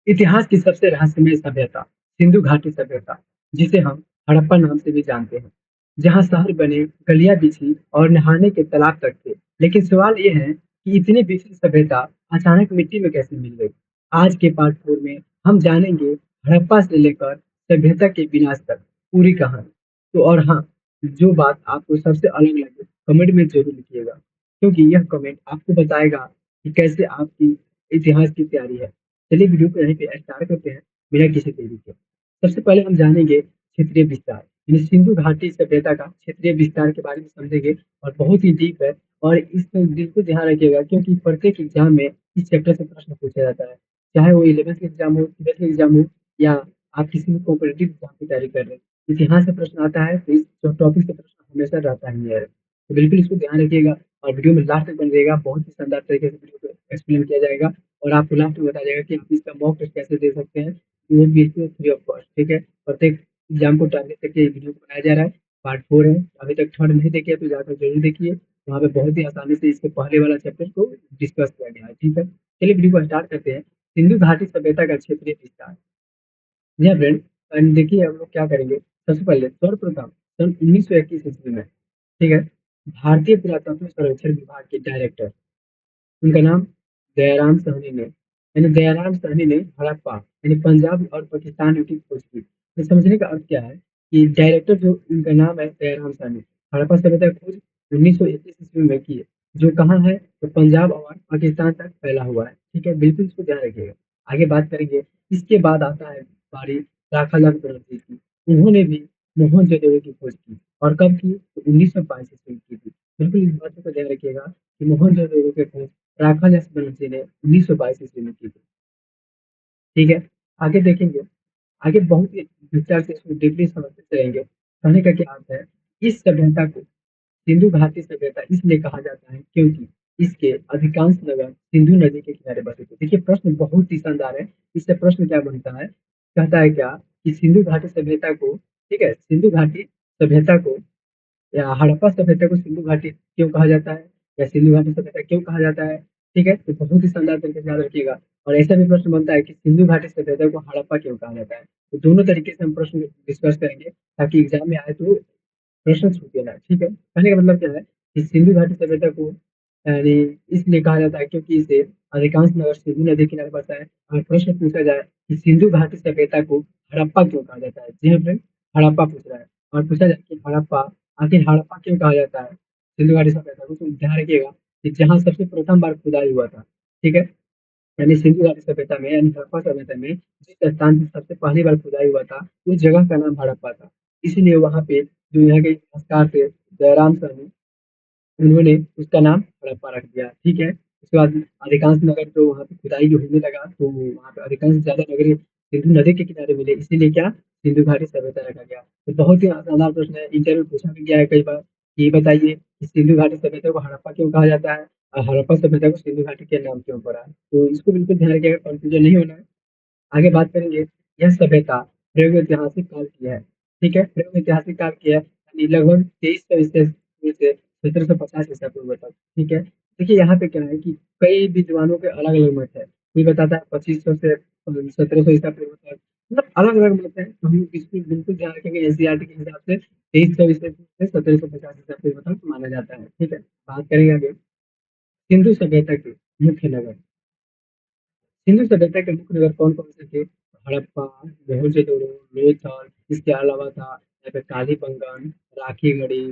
इतिहास की सबसे रहस्यमय सभ्यता सिंधु घाटी सभ्यता, जिसे हम हड़प्पा नाम से भी जानते हैं, जहां शहर बने, गलियां बिछी और नहाने के तालाब तक थे। लेकिन सवाल यह है कि इतनी विकसित सभ्यता अचानक मिट्टी में कैसे मिल गई। आज के पार्ट 4 में हम जानेंगे हड़प्पा से लेकर सभ्यता के विनाश तक पूरी कहानी। तो और हाँ, जो बात आपको सबसे अलग लगे कमेंट में जरूर लिखिएगा, क्योंकि यह कमेंट आपको बताएगा कि कैसे आपकी इतिहास की तैयारी है। चलिए वीडियो को यहीं पे स्टार्ट करते हैं बिना किसी देरी के। सबसे पहले हम जानेंगे क्षेत्रीय विस्तार, यानी सिंधु घाटी सभ्यता का क्षेत्रीय विस्तार के बारे में समझेंगे, और बहुत ही डीप है। और इसमें बिल्कुल ध्यान रखिएगा, क्योंकि प्रत्येक एग्जाम में इस चैप्टर से प्रश्न पूछा जाता है, चाहे वो 11th का एग्जाम हो, 12th का एग्जाम हो, या आप किसी भी कॉम्पिटेटिव एग्जाम की तैयारी कर रहे हैं, इतिहास से प्रश्न आता है तो इस टॉपिक से प्रश्न हमेशा रहता ही है। तो बिल्कुल इसको ध्यान रखिएगा, और वीडियो में लास्ट तक बन जाएगा। बहुत ही शानदार तरीके से वीडियो को एक्सप्लेन किया जाएगा, और आपको लास्ट में बताया जाएगा कि आप इसका मॉक टेस्ट कैसे दे सकते हैं, वो भी फ्री ऑफ कॉस्ट। ठीक है, प्रत्येक एग्जाम को टारगेट करके वीडियो बनाया जा रहा है। पार्ट 4 है, अभी तक थर्ड नहीं देखिए तो जाकर जरूर देखिए। वहाँ पे बहुत ही आसानी से इसके पहले वाला चैप्टर को डिस्कस किया गया है। ठीक है, चलिए वीडियो को स्टार्ट करते हैं। सिंधु घाटी सभ्यता का क्षेत्रीय विस्तार। जी हाँ फ्रेंड, एंड देखिए हम लोग क्या करेंगे। सबसे पहले सर्वप्रथम सन 1921 ईस्वी में, ठीक है, भारतीय पुरातत्व सर्वेक्षण विभाग के डायरेक्टर, उनका नाम दयाराम साहनी ने, यानी दयाराम साहनी ने हड़प्पा यानी पंजाब और पाकिस्तान की खोज की। तो समझने का अर्थ क्या है कि डायरेक्टर जो उनका नाम है दयाराम साहनी, हड़प्पा सभ्यता की खोज 1921 ईस्वी में की है, जो कहाँ है, तो पंजाब और पाकिस्तान तक फैला हुआ है। ठीक है, बिल्कुल इसको ध्यान रखिएगा। आगे बात करेंगे। इसके बाद आता है बारी राखालाल बनर्जी की। उन्होंने भी मोहनजोदड़ो की खोज की, और कब की, तो 1922 ईस्वी में की थी। बिल्कुल इस बात को ध्यान रखिएगा कि मोहनजोदड़ो के खोज राखाल बनर्जी ने 1922 ईस्वी में की थी। ठीक है, आगे देखेंगे। आगे बहुत ही विस्तार से इसको डीपली समझते चलेंगे। कहने का क्या अर्थ है, इस सभ्यता को सिंधु घाटी सभ्यता इसलिए कहा जाता है क्योंकि इसके अधिकांश नगर सिंधु नदी के किनारे बसे थे। देखिए प्रश्न बहुत ही शानदार है। इससे प्रश्न क्या बनता है, कहता है क्या कि सिंधु घाटी सभ्यता को, ठीक है, सिंधु घाटी सभ्यता को या हड़प्पा सभ्यता को सिंधु घाटी क्यों कहा जाता है, या सिंधु घाटी सभ्यता क्यों कहा जाता है। ठीक है, तो बहुत ही शानदार तरीके से याद रखिएगा। और ऐसा भी प्रश्न बनता है कि सिंधु घाटी सभ्यता को हड़प्पा क्यों कहा जाता है। तो दोनों तरीके से हम प्रश्न डिस्कस करेंगे, ताकि एग्जाम में आए तो प्रश्न छूटे ना। ठीक है, कहने का मतलब क्या है कि सिंधु घाटी सभ्यता को यानी इसलिए कहा जाता है क्योंकि इसे अधिकांश नगर सिंधु नदी किनारे बसा है। और प्रश्न पूछा जाए कि सिंधु घाटी सभ्यता को हड़प्पा क्यों कहा जाता है, जी हाँ फ्रेंड, हड़प्पा पूछ रहा है। और पूछा जाए कि हड़प्पा, आखिर हड़प्पा क्यों कहा जाता है सिंधु घाटी सभ्यता को, तो ध्यान रखिएगा कि जहाँ सबसे प्रथम बार खुदाई हुआ था, ठीक है, यानी सिंधु घाटी सभ्यता में यानी हड़प्पा सभ्यता में जिस स्थान पर सबसे पहली बार खुदाई हुआ था, उस जगह का नाम हड़प्पा था। इसलिए वहाँ पे जो यहाँ के इतिहासकार थे दयाराम साहनी, उन्होंने उसका नाम हड़प्पा रख दिया। ठीक है, उसके बाद अधिकांश नगर जो वहाँ पे खुदाई जो होने लगा, तो वहाँ पे अधिकांश ज्यादा नगर सिंधु नदी के किनारे मिले, इसीलिए क्या सिंधु घाटी सभ्यता रखा गया। तो बहुत ही आसान प्रश्न है, इंटरव्यू पूछा भी गया है कई बार। ये बताइए कि सिंधु घाटी सभ्यता को हड़प्पा क्यों कहा जाता है, और हड़प्पा सभ्यता को सिंधु घाटी के नाम क्यों पड़ा है। तो इसको बिल्कुल ध्यान रखिएगा, कंफ्यूजन नहीं होना है। आगे बात करेंगे। यह सभ्यता प्रयोग ऐतिहासिक काल की है। ठीक है, प्रयोग ऐतिहासिक काल की है, यानी लगभग 2300 ईसा पूर्व से 1750 ईसा पूर्व तक। ठीक है, देखिए यहाँ पे क्या है कि कई विद्वानों के अलग अलग मत है। कोई बताता है 2500 से 1700 ईसा पूर्व तक, मतलब अलग अलग मत है। तो हम इसको बिल्कुल ध्यान रखेंगे, एनसीईआरटी के हिसाब से 2300 ईसा पूर्व से 1750 ईसा पूर्व तक माना जाता है। ठीक है, बात करेंगे आगे। सिंधु सभ्यता के मुख्य नगर। सिंधु सभ्यता के मुख्य नगर कौन कौन से थे? हड़प्पा, मोहनजोदड़ो, लोथल, इसके अलावा था यहाँ पे कालीबंगन, राखीगढ़ी,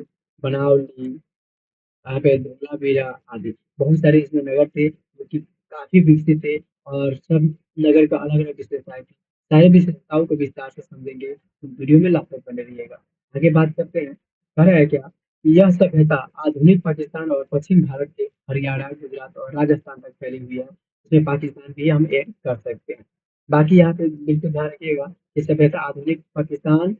बनावली, यहाँ पे धोलावीरा आदि। बहुत सारे इसमें नगर थे जो कि काफी विकसित थे, और सब नगर का अलग अलग विशेषताएं थी। सारी विशेषताओं को विस्तार से समझेंगे, तो वीडियो में लास्ट तक बने रहिएगा। आगे बात करते हैं। कह रहा है क्या कि यह सभ्यता आधुनिक पाकिस्तान और पश्चिम भारत के हरियाणा, गुजरात और राजस्थान तक फैली हुई है। इसमें पाकिस्तान भी हम ऐड कर सकते हैं। बाकी यहाँ पे बिल्कुल ध्यान रखिएगा कि सभ्यता आधुनिक पाकिस्तान,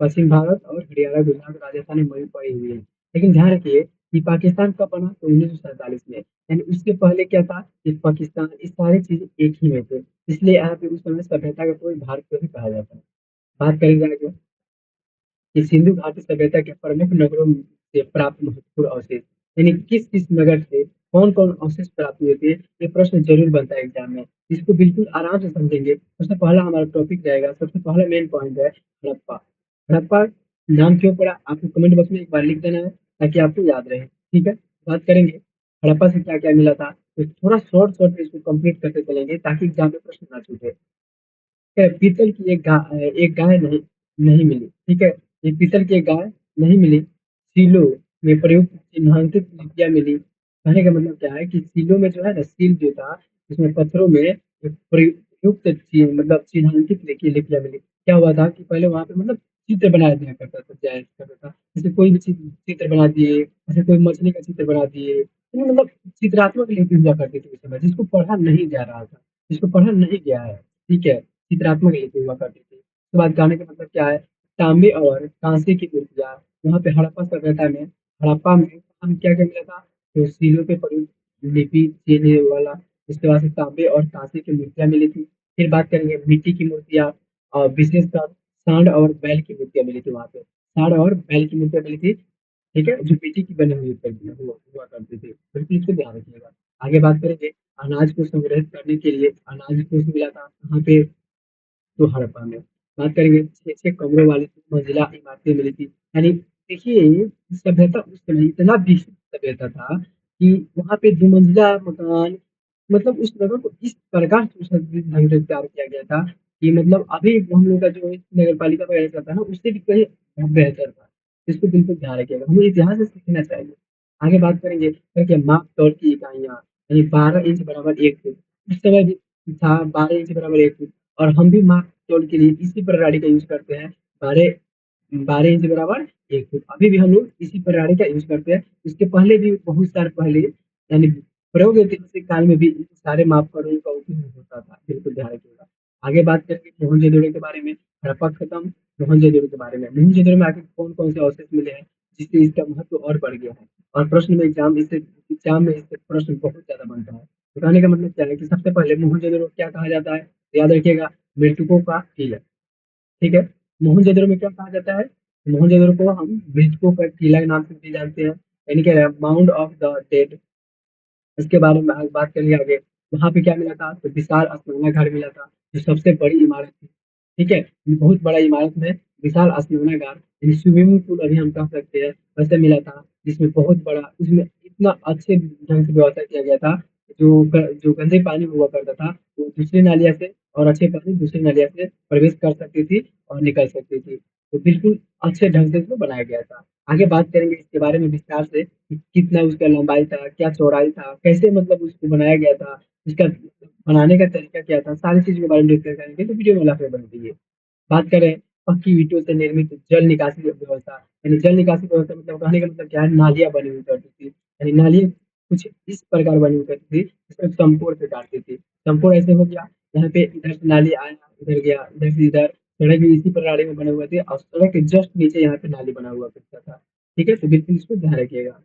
पश्चिम भारत और हरियाणा, गुजरात, राजस्थान में मई पड़ी हुई है। लेकिन ध्यान रखिए कि पाकिस्तान कब बना, तो 1947 में, यानी उसके पहले क्या था कि पाकिस्तान, इस सारी चीजें एक ही में थे। इसलिए यहाँ पे उस समय सभ्यता का कोई भारत को ही कहा जाता है। बात करेंगे आगे कि सिंधु घाटी सभ्यता के प्रमुख नगरों से प्राप्त महत्वपूर्ण अवशेष, यानी किस किस नगर से कौन-कौन अवशेष प्राप्त हुए थे? ये प्रश्न ज़रूर बनता है एग्ज़ाम में। इसको बिल्कुल आराम से समझेंगे। सबसे पहला हमारा टॉपिक रहेगा, सबसे पहला मेन पॉइंट है हड़प्पा। हड़प्पा नाम क्यों पड़ा? आपको कमेंट बॉक्स में एक बार लिख देना है ताकि आपको याद रहे, ठीक है? बात करेंगे हड़प्पा से क्या-क्या मिला था? तो थोड़ा शॉर्ट-शॉर्ट में इसको कंप्लीट करते चलेंगे ताकि एग्ज़ाम में प्रश्न ना छूटे। पीतल की एक गाय नहीं नहीं मिली, ठीक है? ये पीतल की एक गाय नहीं मिली, सीलों में प्रयुक्त चिन्हांकित लिपियाँ मिली। कहने का मतलब क्या है कि सीलों में जो है ना सील जो था, उसमें पत्थरों में एक प्रयुक्त मतलब चिन्हांकित लिपियाँ मिली। क्या हुआ था कि पहले वहाँ पे मतलब चित्र बनाया दिया करता था। जैसे कोई भी चित्र बना दिए, जैसे कोई मछली का चित्र बना दिए, तो मतलब चित्रात्मक लिपि हुआ करती थी उस समय, जिसको पढ़ा नहीं जा रहा था, जिसको पढ़ा नहीं गया है, ठीक है? चित्रात्मक लिपि हुआ करती थी। उसके बाद गाने का मतलब क्या है? तांबे और कांसे की मूर्तियाँ, वहाँ पे हड़प्पा सभ्यता में हड़प्पा में हम क्या-क्या मिला था? तो सीलों पे पड़ी लिपि चीनी वाला, उसके बाद से तांबे और कांसे की मूर्तियाँ मिली थी। फिर बात करेंगे मिट्टी की मूर्तियाँ विशेषकर सांड और बैल की मूर्तियाँ मिली थी वहाँ पे। सांड और बैल की मूर्तियाँ मिली थी, ठीक है? जो मिट्टी की बनी हुई करती हुआ करती थी। बिल्कुल इसको ध्यान रखिएगा। आगे बात करेंगे अनाज को संग्रहित करने के लिए अनाज कोष मिला था वहाँ पे तो हड़प्पा में। बात करेंगे 6-6 कमरों वाली मंजिला इमारतें मिली थी। यानी देखिए सभ्यता उस समय इतना विकसित सभ्यता था कि वहाँ पे 2 मंजिला मकान मतलब उस नगर को इस प्रकार सुसज्जित ढंग से तैयार किया गया था कि मतलब अभी हम लोग का जो नगर पालिका वगैरह चलता है ना उससे भी कहीं बेहतर था। इसको बिल्कुल ध्यान रखिएगा, हमें इतिहास से सीखना चाहिए। आगे बात करेंगे देखिए माप-तौल की इकाइयाँ यानी 12 इंच बराबर 1 फुट। उस समय भी था 12 इंच बराबर 1 फुट और हम भी माप-तौल के लिए इसी प्रणाली का यूज़ करते हैं। 12 12 इंच बराबर 1 फुट। अभी भी हम लोग इसी प्रणाली का यूज़ करते हैं। इसके पहले भी बहुत साल पहले यानी प्रागैतिहासिक काल में भी इन सारे मापदंडों का उपयोग होता था। बिल्कुल ध्यान रखिएगा। आगे बात करेंगे मोहनजोदड़ो के बारे में, हड़प्पा खत्म, मोहनजोदड़ो के बारे में। मोहनजोदड़ो में आखिर कौन-कौन से अवशेष मिले हैं, जिससे इसका महत्व और बढ़ गया है। और प्रश्न में एग्ज़ाम में इससे प्रश्न बहुत ज़्यादा बनता है। तो कहने का मतलब क्या है कि सबसे पहले मोहनजोदड़ो क्या कहा जाता है? याद रखिएगा मृतकों का टीला, ठीक है? मोहनजोदड़ो में क्या कहा जाता है? मोहनजोदड़ो को हम मृतकों का टीला के नाम से भी जानते हैं, यानी कि माउंड ऑफ द डेड। इसके बारे में बात करेंगे आगे। वहाँ पे क्या मिला था? तो विशाल स्नानागार मिला था, जो सबसे बड़ी इमारत थी, ठीक है? बहुत बड़ा इमारत में विशाल स्नानागार यानी स्विमिंग पूल अभी हम कह सकते हैं, वैसे मिला था, जिसमें बहुत बड़ा उसमें इतना अच्छे ढंग से व्यवस्था किया गया था, जो गंदे पानी हुआ करता था, वो दूसरी नालियाँ से और अच्छे पानी दूसरी नालियाँ से प्रवेश कर सकती थी और निकल सकती थी। तो बिल्कुल अच्छे ढंग से इसको बनाया गया था। आगे बात करेंगे इसके बारे में विस्तार से कि कितना उसका लंबाई था, क्या चौड़ाई था, कैसे मतलब उसको बनाया गया था, उसका बनाने का तरीका क्या था, सारी चीज़ के बारे में डिस्कस करेंगे तो वीडियो में लाफा बन रही है। बात करें पक्की ईंटों से निर्मित जल निकासी व्यवस्था, यानी जल निकासी व्यवस्था मतलब कहने का मतलब क्या है, नालियाँ बनी हुई करती थी। यानी नालियाँ कुछ इस प्रकार बनी हुई करती थी, जिसमें संपोर से काटती थी। संपोर ऐसे हो गया, यहाँ पे इधर से नाली आया, इधर गया, इधर से इधर, सड़क भी इसी प्रणाली में बने हुए थे और सड़क के जस्ट नीचे यहाँ पे नाली बना हुआ करता था। ठीक है? तो बिल्कुल इसको ध्यान रखिएगा।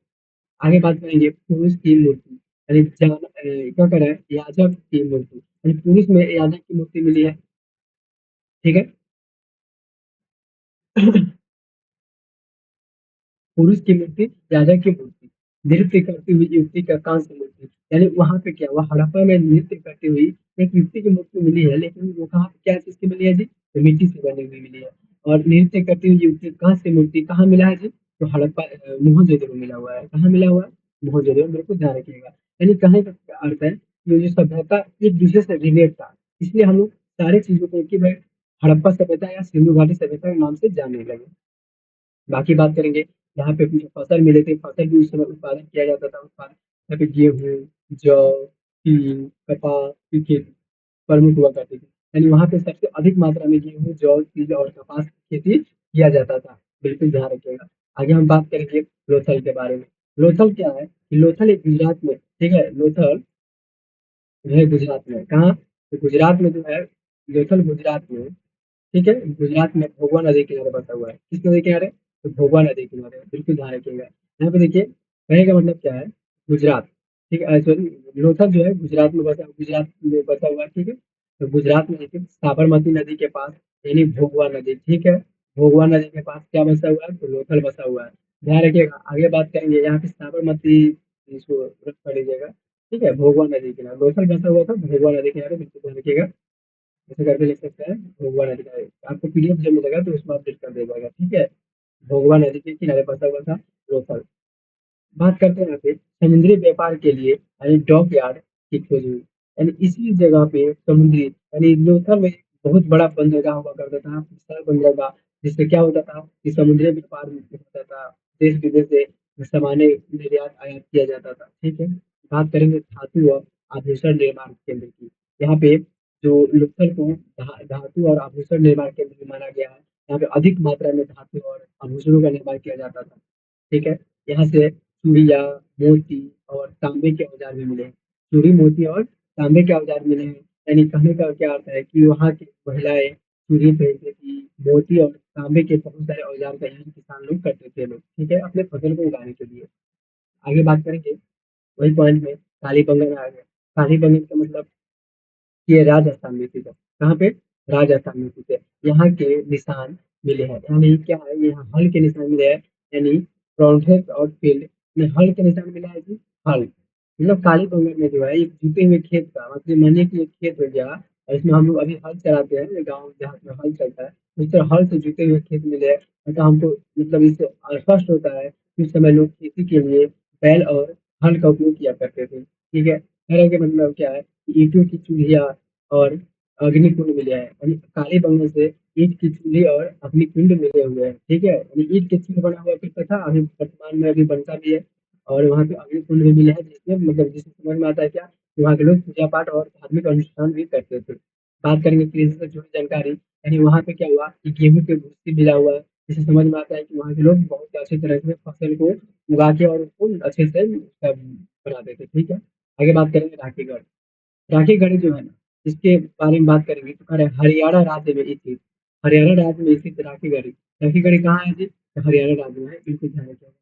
आगे बात करेंगे पुरुष की मूर्ति, यानी क्या कह रहा है याजक की मूर्ति, यानी पुरुष में याजक की मूर्ति मिली है, ठीक है? पुरुष की मूर्ति, राजा की मूर्ति, नृत्य करती हुई युवती का कांस्य मूर्ति, यानी वहाँ पे क्या हुआ हड़प्पा में नृत्य करती हुई एक युवती की मूर्ति मिली है, लेकिन वो कहाँ पे क्या चीज़ की मिली है जी? तो मिट्टी से बनी हुई मिली है और नृत्य करती हुई युवती कांस्य मूर्ति कहाँ मिला है जी? तो हड़प्पा मोहनजोदड़ो में मिला हुआ है। कहाँ मिला हुआ है? मोहनजोदड़ो में, बिल्कुल ध्यान रखिएगा। यानी कहने का क्या अर्थ है, ये जो सभ्यता एक-दूसरे से रिलेट था, इसलिए हम लोग सारी चीज़ों को एक ही बार हड़प्पा सभ्यता या सिंधु घाटी सभ्यता के नाम से जानने लगे। बाकी बात करेंगे, यहाँ पे जो फसल मिले थे, फसल भी उस समय उत्पादन किया जाता था, यहाँ पे गेहूँ, जौ, तिल, कपास की खेती प्रमुख हुआ करती थी। यानी वहाँ पे सबसे अधिक मात्रा में गेहूँ, जौ, तिल और कपास की खेती किया जाता था। बिल्कुल ध्यान रखिएगा। आगे हम बात करेंगे लोथल के बारे में। लोथल क्या है? कि लोथल एक गुजरात में, ठीक है? लोथल जो है गुजरात में, कहाँ? तो गुजरात में जो है, लोथल गुजरात में, ठीक है? गुजरात में भोगवा नदी के किनारे बसा हुआ है। किस नदी के किनारे? तो भोगवा नदी के किनारे, बिल्कुल ध्यान रखिएगा। यहाँ पे देखिए, कहने का मतलब क्या है? गुजरात, ठीक है? सॉरी, लोथल जो है गुजरात में बसा हुआ है, ठीक है? तो गुजरात में देखिए साबरमती नदी के पास यानी भोगवा नदी, ठीक है? भोगवा नदी के पास क्या बसा हुआ है? तो लोथल बसा हुआ है। ध्यान रखिएगा। आगे बात करेंगे यहाँ पे साबरमती इसको रख कर लीजिएगा। ठीक है, भोगवा नदी किनारे लोथल बसा हुआ था, भोगवा नदी किनारे बिल्कुल ध्यान रखिएगा। ऐसे करके लिख सकते हैं भोगवा नदी किनारे, आपको पीडीएफ जब मिलेगा तो उसमें अपडेट कर दिया जाएगा। ठीक है, भोगवा नदी के किनारे बसा हुआ था लोथल। बात करते हैं यहाँ पे समुद्री व्यापार के लिए यानी डॉक यार्ड की खोज हुई। यानी इसी जगह पे समुद्री यानी लोथल में बहुत बड़ा बंदरगाह हुआ करता था, विशाल बंदरगाह, जिससे क्या होता था कि समुद्री व्यापार होता था, देश विदेश से सामान्य निर्यात आयात किया जाता था। ठीक है, बात करेंगे धातु और आभूषण निर्माण केंद्र की। यहाँ पे जो लोथल को धातु और आभूषण निर्माण केंद्र भी माना गया है। यहाँ पे अधिक मात्रा में धातु और आभूषणों का निर्माण किया जाता था। ठीक है, यहाँ से चूड़ियाँ, मोती और तांबे के औजार भी मिले हैं। चूड़ी, मोती और तांबे के औजार मिले हैं। यानी कहने का क्या अर्थ है कि वहाँ की महिलाएँ चूड़ी पहनती थी, मोती और तांबे के बहुत सारे औजार का यूज़ किसान लोग करते थे लोग, ठीक है? अपने फसल को उगाने के लिए। आगे बात करेंगे, वही पॉइंट में कालीबंगन आ गया। कालीबंगन का मतलब ये राजस्थान में स्थित है। कहाँ पे? राजस्थान में स्थित है। यहाँ के निशान मिले हैं, यानी क्या है, यहाँ हल के निशान मिले हैं। यानी फ्रंटेड और फील्ड में हल के निशान मिला है कि हल मतलब काली बंगल में जो है एक जुते हुए खेत का मतलब मानिए कि एक खेत हो गया और इसमें हम लोग अभी हल चलाते हैं, गाँव देहात में हल चलता है, उस तरह हल से जुते हुए खेत मिले हैं। मतलब हमको मतलब इससे स्पष्ट होता है कि उस समय लोग खेती के लिए बैल और हल का उपयोग किया करते थे। ठीक है, कहने का मतलब क्या है कि ईंटों की चूल्हियाँ और अग्निकुंड मिले हैं। यानी काले बंगले से ईंट की चूल्ही और अग्निकुंड मिले हुए हैं। ठीक है, यानी ईंट के चूल्हे बना हुआ करता था, अभी वर्तमान में अभी बनता भी है। और वहाँ पे अग्निकुंड भी मिला है, जिसमें मतलब जिससे समझ में आता है क्या कि वहाँ के लोग पूजा पाठ और धार्मिक अनुष्ठान भी करते थे। बात करेंगे कृषि से जुड़ी जानकारी, यानी वहाँ पे क्या हुआ कि गेहूं के भूसी मिला हुआ है, जिससे समझ में आता है कि वहाँ के लोग बहुत अच्छे तरह से फसल को उगा के और उसको अच्छे से उसका बनाते थे। ठीक है, आगे बात करेंगे राखीगढ़। राखीगढ़ी जो है ना, इसके बारे में बात करेंगे तो अरे हरियाणा राज्य में स्थित, हरियाणा राज्य में स्थित राखीगढ़ी। राखीगढ़ी कहाँ है जी? तो हरियाणा राज्य में है, बिल्कुल ध्यान रखिएगा।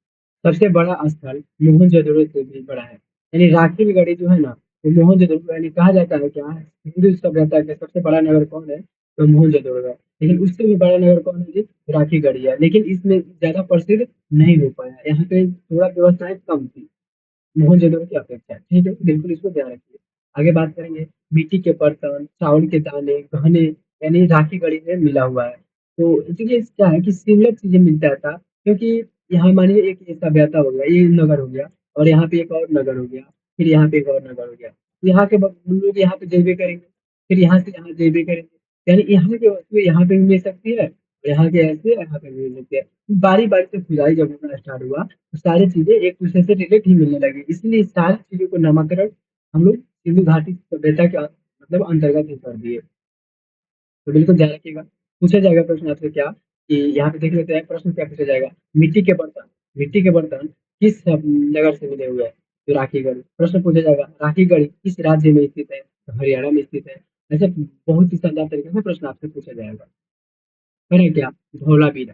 सबसे बड़ा स्थल मोहनजोदड़ो से भी बड़ा है। यानी राखीगढ़ी जो है ना, वो मोहनजोदड़ो यानी कहा जाता है क्या है, हिंदू सभ्यता का सबसे बड़ा नगर कौन है? तो मोहनजोदड़ो है। लेकिन उससे भी बड़ा नगर कौन है जी? राखीगढ़ी है। लेकिन इसमें ज्यादा प्रसिद्ध नहीं हो पाया, यहाँ पे थोड़ा व्यवस्थाएं कम थी मोहनजोदड़ो की अपेक्षा। ठीक है, बिल्कुल इसको ध्यान रखिए। आगे बात करेंगे मिट्टी के बर्तन, चावल के दाने, गहने, यानी राखीगढ़ी में मिला हुआ है। तो देखिए क्या है कि सिमिलर चीजें मिलता था, क्योंकि यहाँ मानिए एक ये सभ्यता हो गया, ये नगर हो गया, और यहाँ पे एक और नगर हो गया, फिर यहाँ पे एक और नगर हो गया। यहाँ के लोग यहाँ पे जैबे करेंगे, फिर यहाँ से यहाँ जैबे करेंगे, यानी यहाँ की वस्तुएं यहाँ पे भी मिल सकती है, और यहाँ के ऐसे यहाँ पे भी मिल सकती है। बारी बारी से खुदाई जब होना स्टार्ट हुआ, सारी चीजें एक दूसरे से रिलेट ही मिलने लगी, इसलिए इस सारी चीजों को नामकरण हम लोग सिंधु घाटी सभ्यता के मतलब अंतर्गत ही कर दिए। तो बिल्कुल ध्यान रखिएगा। पूछा जाएगा प्रश्न आपसे क्या कि यहाँ पे देख लेते हैं प्रश्न क्या पूछा जाएगा। मिट्टी के बर्तन किस नगर से मिले हुए हैं? तो राखीगढ़। प्रश्न पूछा जाएगा राखीगढ़ किस राज्य में स्थित है? तो हरियाणा में स्थित है। ऐसे बहुत ही शानदार तरीके से प्रश्न आपसे पूछा जाएगा। करें क्या? धौलावीरा।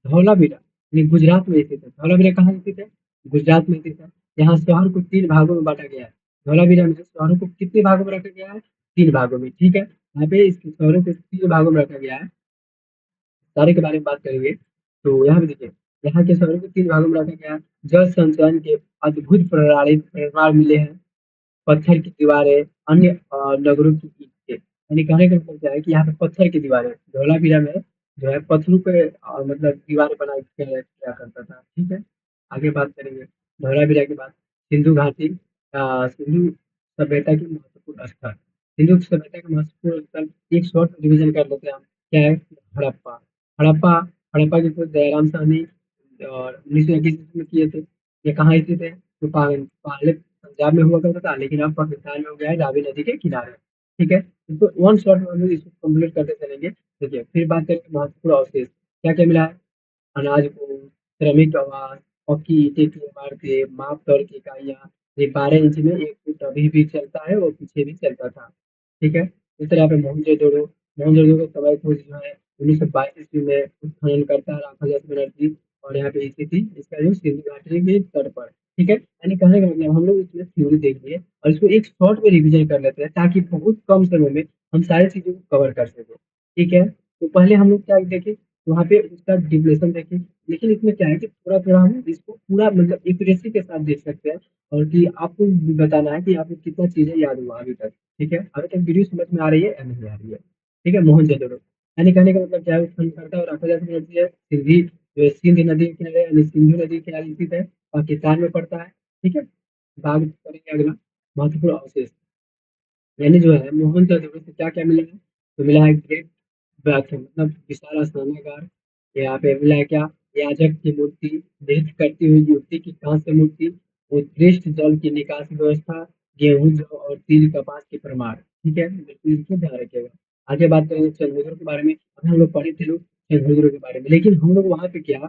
धौलावीरा यानी गुजरात में स्थित है। धौलावीरा कहाँ स्थित है? गुजरात में स्थित है। यहाँ शहर को 3 भागों में बाँटा गया है। धौलावीरा में शहरों को कितने भागों में रखा गया है? 3 भागों में, ठीक है? यहाँ पे इस शहरों को 3 भागों में रखा गया है। सारे के बारे में बात करेंगे, तो यहाँ पे देखिए, यहाँ के शहरों को 3 भागों में रखा गया है। जल संचयन के अद्भुत प्रमाण मिले हैं। पत्थर की दीवारें, अन्य नगरों की ईंटें। यानी कहने का मतलब क्या है कि यहाँ पे पत्थर की दीवारें, धौलावीरा में जो है पत्थरों पे मतलब दीवारें बना के किया करता था। ठीक है, आगे बात करेंगे धौलावीरा के बाद सिंधु घाटी, सिंधु सभ्यता की महत्वपूर्ण स्थल। सिंधु सभ्यता का महत्वपूर्ण स्थल एक शॉर्ट रिवीजन कर लेते हैं हम। क्या है? हड़प्पा। हड़प्पा हड़प्पा की खोज दयाराम साहनी और 1921 ईस्वी में किए थे। ये कहाँ स्थित है? तो पहले पंजाब में हुआ करता था, लेकिन अब पाकिस्तान में हो गया है, रावी नदी के किनारे। ठीक है, इसको वन शॉट में हम लोग इसको कंप्लीट करते चलेंगे। देखिए, फिर बात करेंगे महत्वपूर्ण अवशेष। क्या क्या मिला है? अनाज को, श्रमिक आवास, पक्की ईंटें की इमारतें, माप तौल की इकाइयाँ, ये 12 इंच में 1 फुट अभी भी चलता है और पीछे भी चलता था। ठीक है, इस तरह पे मोहनजोदड़ो। मोहनजोदड़ो का समय खोज जो है 1922 ईस्वी में उत्खनन करता है राफाजात बनर्जी, और यहाँ पे स्थित थी इसका जो सिंधु घाटी के तट पर। ठीक है, यानी कहने का मतलब हम लोग इसमें थ्योरी देख लिए और इसको एक शॉर्ट में रिवीजन कर लेते हैं, ताकि बहुत कम समय में हम सारी चीजों को कवर कर सकें। ठीक है, तो पहले हम लोग क्या देखें तो वहाँ पे उसका डिप्रेशन देखिए। लेकिन इसमें क्या है कि थोड़ा-थोड़ा हम इसको पूरा मतलब एक्यूरेसी के साथ देख सकते हैं और कि आपको भी बताना है कि आपको कितना चीज़ें याद हुआ अभी तक, ठीक है? अभी तक वीडियो समझ में आ रही है या नहीं आ रही है? ठीक है? मोहनजोदड़ो यानी कहने का मतलब क्या है उत्खनन और अकोला की नदी है, सिंधी जो है सिंध नदी के किनारे यानी सिंधु नदी के किनारे स्थित है, पाकिस्तान में पड़ता है, ठीक है? बात करेंगे अगला महत्वपूर्ण अवशेष। यानी जो है मोहनजोदड़ो से क्या-क्या मिला है? तो मिला है ग्रेट बाथरूम मतलब विशाल स्नानागार, यहाँ पे मिला है क्या? याजक की मूर्ति, नृत्य करती हुई युवती की कांस्य मूर्ति, उत्कृष्ट जल की निकासी व्यवस्था, गेहूँ, जौ और तिल कपास के प्रमाण, ठीक है? बिल्कुल इसको ध्यान रखिएगा। आगे बात करेंगे चंद्रशेखर के बारे में, अभी हम लोग पढ़े थे लोग चंद्रशेखर के बारे में, लेकिन हम लोग वहाँ पे क्या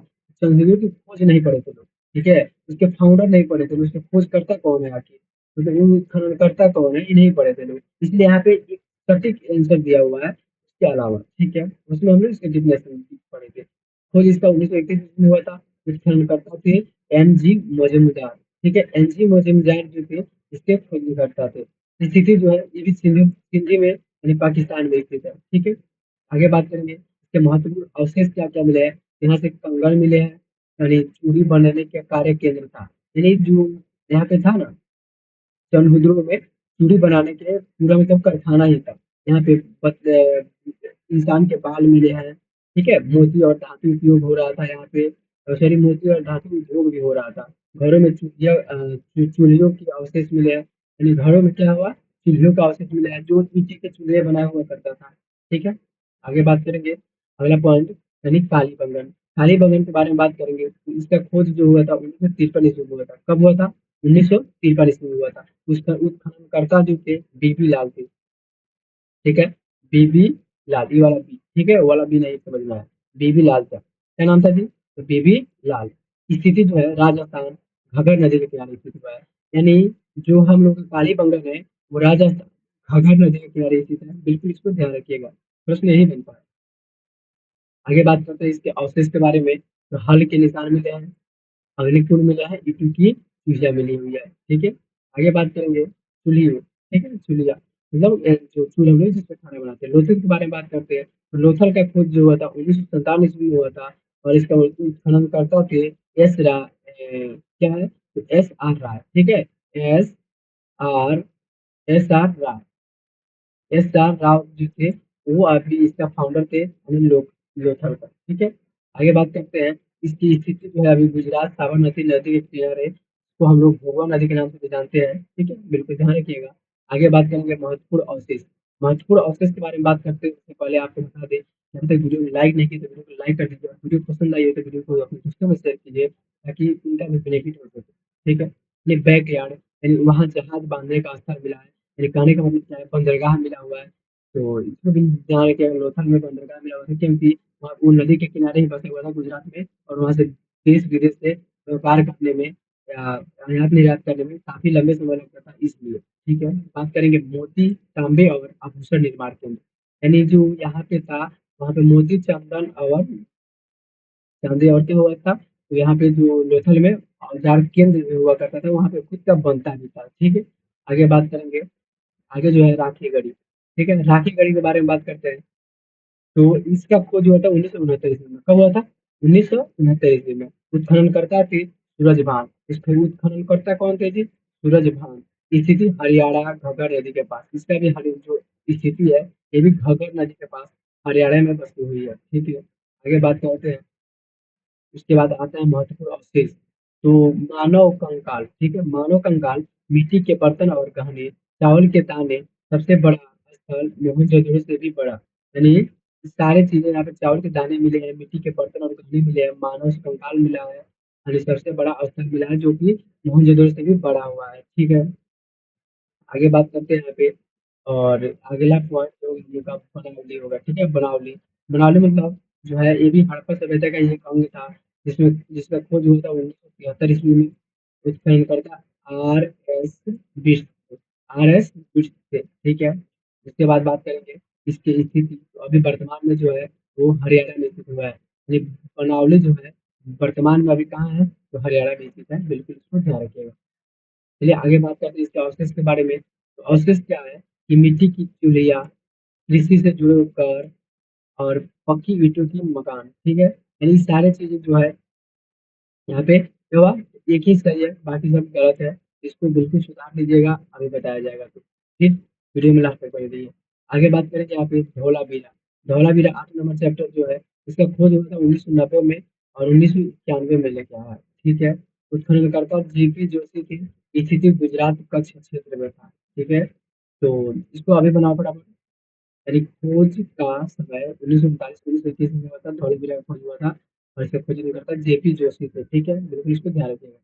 चंद्रशेखर की खोज नहीं पढ़े थे लोग, ठीक है? उसके फाउंडर नहीं पढ़े थे, उसके खोजकर्ता कौन है आखिर? मतलब वो खननकर्ता कौन है? ये नहीं पढ़े थे लोग। इसलिए यहाँ पे एक सटीक आंसर दिया हुआ है इसके अलावा, ठीक है? उसमें हमने इसके डिफिनेशन पढ़े थे। खोज इसका 1931 में हुआ था। इस खननकर्ता थे एन.जी. मजूमदार, ठीक है? एन.जी. मजूमदार जो थे इसके खोजकर्ता थे। स्थिति जो है ये भी सिंधी में यानी पाकिस्तान में स्थित है, ठीक है? आगे बात करेंगे इसके महत्वपूर्ण अवशेष क्या-क्या मिले हैं। यहाँ से कंगन मिले हैं, यानी चूड़ी बनाने का कार्य केंद्र था। यानी जो यहाँ पे था ना जौनपुर में चूड़ी बनाने के पूरा मतलब कारखाना ही था। यहाँ पे इंसान के बाल मिले हैं, ठीक है? मोती और धातु उपयोग हो रहा था यहाँ पे सॉरी मोती और धातु उद्योग भी हो रहा था। घरों में चूल्हियों के अवशेष मिले हैं, यानी घरों में क्या हुआ चूल्हियों का अवशेष मिला है जो मिट्टी के चूल्हे बनाया हुआ करता था, ठीक है? आगे बात करेंगे अगला पॉइंट यानी काली बंगन। काली बंगन के बारे में बात करेंगे तो इसका खोज जो हुआ था 1953 ईस्वी में हुआ था। कब हुआ था? 1953 ईस्वी में हुआ था। उसका उत्खननकर्ता जो थे बीबी लाल थे, ठीक है? बीबी लाल, ये वाला बी, ठीक है? वो वाला बी नहीं समझना है। बीबी लाल था। क्या नाम था जी? तो बीबी लाल। स्थिति जो है राजस्थान घाघर नदी के किनारे स्थित हुआ है। यानी जो हम लोग का काली बंगन है वो राजस्थान घाघर नदी के किनारे स्थित है। बिल्कुल इसको ध्यान रखिएगा। प्रश्न यही बनता है। आगे बात करते हैं इसके अवशेष के बारे में। तो हल के निशान मिले हैं, अग्निकुंड मिला है, ईंटों की चूल्हियाँ मिली हुई है, ठीक है? आगे बात करेंगे चूल्हियों, ठीक है? चूल्हियाँ मतलब जो चूल्हा में जिसपे खाना बनाते हैं। लोथल के बारे में बात करते हैं, तो लोथल का खोज जो हुआ था 1957 ईस्वी में हुआ था और इसका उत्खननकर्ता थे क्या है? तो एस.आर. राय, ठीक है? एस.आर. एस.आर. राय। एस.आर. राव जो थे वो अभी इसका फाउंडर थे लोथल का, ठीक है? आगे बात करते हैं इसकी स्थिति जो है अभी गुजरात साबरमती नदी के किनारे को हम लोग भोगवा नदी के नाम से भी जानते हैं, ठीक है? बिल्कुल ध्यान रखिएगा। आगे बात करेंगे महत्वपूर्ण अवशेष। महत्वपूर्ण अवशेष के बारे में बात करते हैं उससे पहले आपको बता दें कि अभी तक वीडियो को लाइक नहीं किया तो वीडियो को लाइक कर दीजिए। वीडियो पसंद आई हो तो वीडियो को अपने दोस्तों में शेयर कीजिए ताकि उनका भी बेनिफिट हो सके, ठीक है? ये बैक यार्ड यानी वहाँ जहाज बांधने का स्थल मिला है। यानी कहने का मतलब क्या है बंदरगाह मिला हुआ है। तो इसमें भी ध्यान रखिएगा लोथल में बंदरगाह मिला हुआ है क्योंकि वहाँ वो नदी के किनारे ही बसा हुआ था गुजरात में और वहाँ से देश-विदेश से व्यापार करने में या आयात-निर्यात करने में काफ़ी लंबे समय लगता था इसलिए, ठीक है? बात करेंगे मोती, तांबे और आभूषण निर्माण केंद्र। यानी जो यहाँ पे था वहाँ पे मोती, चंदन और चांदी और क्या हुआ था? तो यहाँ पे जो लोथल में औजार केंद्र जो हुआ करता था वहाँ पे खुद का बनता भी था, ठीक है? आगे बात करेंगे आगे जो है राखी गढ़ी, ठीक है? राखी गढ़ी के बारे में बात करते हैं। तो इसका खोज हुआ था 1969 ईस्वी में। कब हुआ था? 1969 ईस्वी में। उत्खननकर्ता थे सूरजभान। इसके उत्खननकर्ता कौन थे जी? सूरजभान। स्थिति हरियाणा घग्गर नदी के पास। इसका भी हरि जो स्थिति है ये भी घग्गर नदी के पास हरियाणा में बसी हुई है, ठीक है? आगे बात करते हैं उसके बाद आता है महत्वपूर्ण अवशेष। तो मानव कंकाल, ठीक है? मानव कंकाल, मिट्टी के बर्तन और गहने, चावल के दाने, सबसे बड़ा स्थल मोहनजोदड़ो से भी बड़ा। यानी सारी चीजें यहाँ पे चावल के दाने मिले हैं, मिट्टी के बर्तन और गहने मिले हैं, मानव कंकाल मिला है, यानी सबसे बड़ा स्थल मिला है जो कि मोहनजोदड़ो से भी बड़ा हुआ है, ठीक है? आगे बात करते हैं यहाँ पे और अगला पॉइंट जो होगा बनावली होगा, ठीक है? बनावली। बनावली मतलब जो है ये भी हड़प्पा सभ्यता का ही एक अंग था जिसमें जिसका खोज हुआ था 1973 ईस्वी में। उत्खननकर्ता आर.एस. बिष्ट थे। आर.एस. बिष्ट थे, ठीक है? उसके बाद बात करेंगे इसकी स्थिति तो अभी वर्तमान में जो है वो हरियाणा में स्थित हुआ है। यानी बनावली जो है वर्तमान में अभी कहाँ है? तो हरियाणा में स्थित है। बिल्कुल इसको ध्यान रखिएगा। चलिए आगे बात करते हैं इसके अवशेष के बारे में। तो अवशेष क्या है कि मिट्टी की चूल्हियाँ, कृषि से जुड़े उपकरण, और पक्की ईंटों की मकान, ठीक है? यानी सारी चीज़ें जो है यहाँ पे क्या हुआ, एक ही सही है, बाकी सब गलत है। इसको बिल्कुल सुधार लीजिएगा, अभी बताया जाएगा तो। ठीक? वीडियो में लास्ट तक बने रहिए। आगे बात करें यहाँ पे धौलावीरा। धौलावीरा 8 नंबर चैप्टर जो है, इसका खोज हुआ था 1990 में और 1991 में लेके आया है। ठीक है? उत्खननकर्ता जीपी जोशी की स्थिति गुजरात कच्छ क्षेत्र में था। ठीक है? तो इसको अभी बनाओ फटाफट। यानी खोज का समय 1939 1921 में हुआ था, धौलावीरा का खोज हुआ था और इसका खोजकर्ता जेपी जोशी थे। ठीक है? बिल्कुल इसको ध्यान रखिएगा।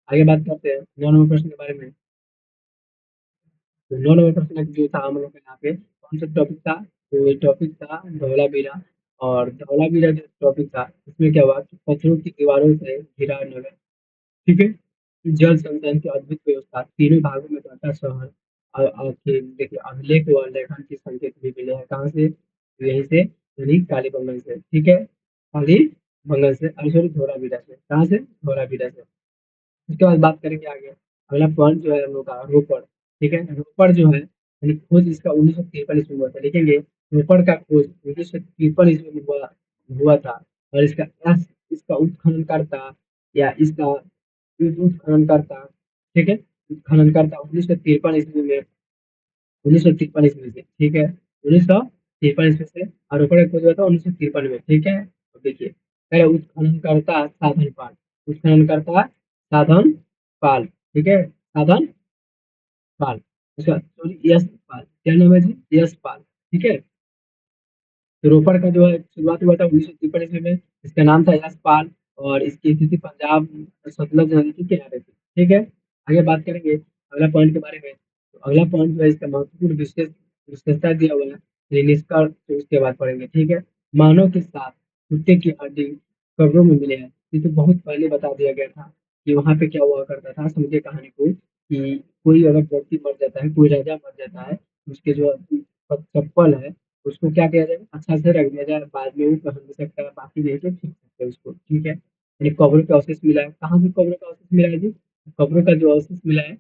आगे बात करते हैं 9 नंबर प्रश्न के बारे में। तो 9 नंबर प्रश्न जो था हम लोग के यहाँ पे कौन सा टॉपिक था? तो ये टॉपिक था धौलावीरा। और धौलावीरा जो टॉपिक था इसमें क्या हुआ कि पत्थरों की दीवारों से घिरा नगर, ठीक है? जल संचयन की अद्भुत व्यवस्था, तीनों भागों में बंटा शहर और फिर देखिए अभिलेख व लेखन के संकेत भी मिले हैं। कहाँ से? यहीं से, यानी कालीबंगन से। ठीक है? कालीबंगन से, सॉरी धौलावीरा से। कहाँ से? धौलावीरा से। उसके बाद बात करेंगे आगे। अगला पॉइंट जो है हम लोग का रोपड़। ठीक है? रोपड़ जो है यानी खोज इसका 1953 ईस्वी में हुआ था। लिखेंगे रोपड़ का खोज 1953 ईस्वी में हुआ हुआ था। और इसका उत्खननकर्ता या इसका उत्खननकर्ता, ठीक है? उत्खननकर्ता 1953 ईस्वी में, 1953 ईस्वी से, ठीक है? 1953 ईस्वी से आरोपण का खोज हुआ था 1953 में। ठीक है? अब देखिए पहले उत्खननकर्ता साधन पाल, उत्खननकर्ता साधन पाल, ठीक है? साधन पाल। उसका सॉरी यश पाल, क्या नाम है जी? यश पाल। ठीक है? तो रोपड़ का जो है शुरुआत हुआ था 1953 ईस्वी में। इसका नाम था यशपाल और इसकी स्थिति पंजाब सतलज नदी के किनारे थी। ठीक है? आगे बात करेंगे अगला पॉइंट के बारे में। तो अगला पॉइंट जो है इसका महत्वपूर्ण विशेषता दिया हुआ है, ये निष्कर्ष तो उसके बाद पढ़ेंगे। ठीक है? मानव के साथ कुत्ते की हड्डी कब्रों में मिले हैं। ये तो बहुत पहले बता दिया गया था कि वहां पे क्या हुआ करता था। समझिए कहानी को कि कोई अगर व्यक्ति मर जाता है, कोई राजा मर जाता है, उसके जो चप्पल है उसको क्या किया जाए, अच्छा से रख दिया जाए, बाद में वो पहन भी सकता है, बाकी नहीं तो फेंक सकते हैं उसको। ठीक है? यानी कब्रों का अवशेष मिला है। कहाँ से कब्रों का अवशेष मिला है जी? कब्रों का जो अवशेष मिला है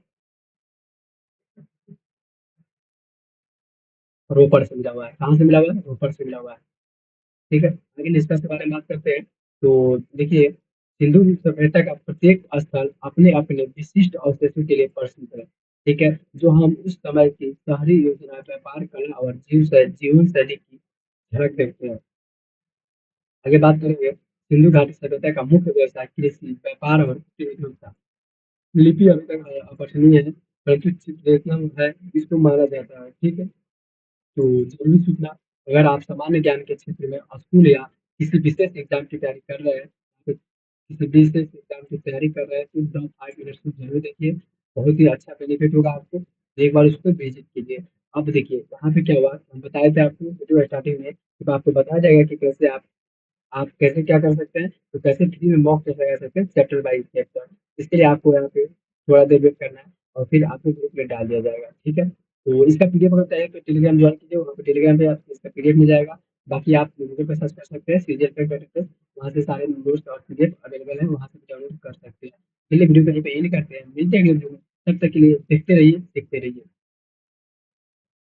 रोपड़ से मिला हुआ है। कहाँ से मिला हुआ है? रोपड़ से मिला हुआ है। ठीक है? आगे निष्कर्ष के बारे में बात करते हैं। तो देखिए सिंधु सभ्यता का प्रत्येक स्थल अपने अपने विशिष्ट अवशेषों के लिए प्रसिद्ध है। ठीक है? जो हम उस समय की शहरी योजना, व्यापार, कला और जीवन शैली की झलक देखते हैं। आगे बात करेंगे सिंधु घाटी सभ्यता का मुख्य व्यवसाय कृषि, व्यापार और कुटीर उद्योग था। लिपि अभी तक अपठनीय है, परंतु चित्रेतन है, इसको माना जाता है। ठीक है? तो जरूरी सूचना, अगर आप सामान्य ज्ञान के क्षेत्र में स्कूल या किसी विशेष एग्जाम की तैयारी कर रहे हैं, तो किसी विशेष एग्जाम की तैयारी कर रहे हैं तो द 5 मिनट्स को जरूर देखिए। बहुत ही अच्छा बेनिफिट होगा आपको। एक बार उसको विजिट कीजिए। अब देखिए यहाँ पे क्या हुआ, हम बताए थे आपको वीडियो स्टार्टिंग में, तो आपको बताया जाएगा कि कैसे आप कैसे क्या कर सकते हैं, तो कैसे फ्री में मॉक टेस्ट लगा सकते हैं चैप्टर बाई चैप्टर। इसके लिए आपको यहाँ पे थोड़ा देर वेट करना है और फिर आपको ग्रुप में डाल दिया जाएगा। ठीक है? तो इसका पीडीएफ अगर चाहिए तो टेलीग्राम ज्वाइन कीजिए, वहाँ पे टेलीग्राम पे आपको इसका पीडीएफ मिल जाएगा। बाकी आप गूगल पे सर्च कर सकते हैं सीरियल पे करके, वहाँ से सारे नोट्स और पीडीएफ अवेलेबल है, वहाँ से डाउनलोड कर सकते हैं। चलिए वीडियो को यहीं पे एंड करते हैं, मिलते हैं अगले वीडियो में। तब तक के लिए देखते रहिए, सीखते रहिए।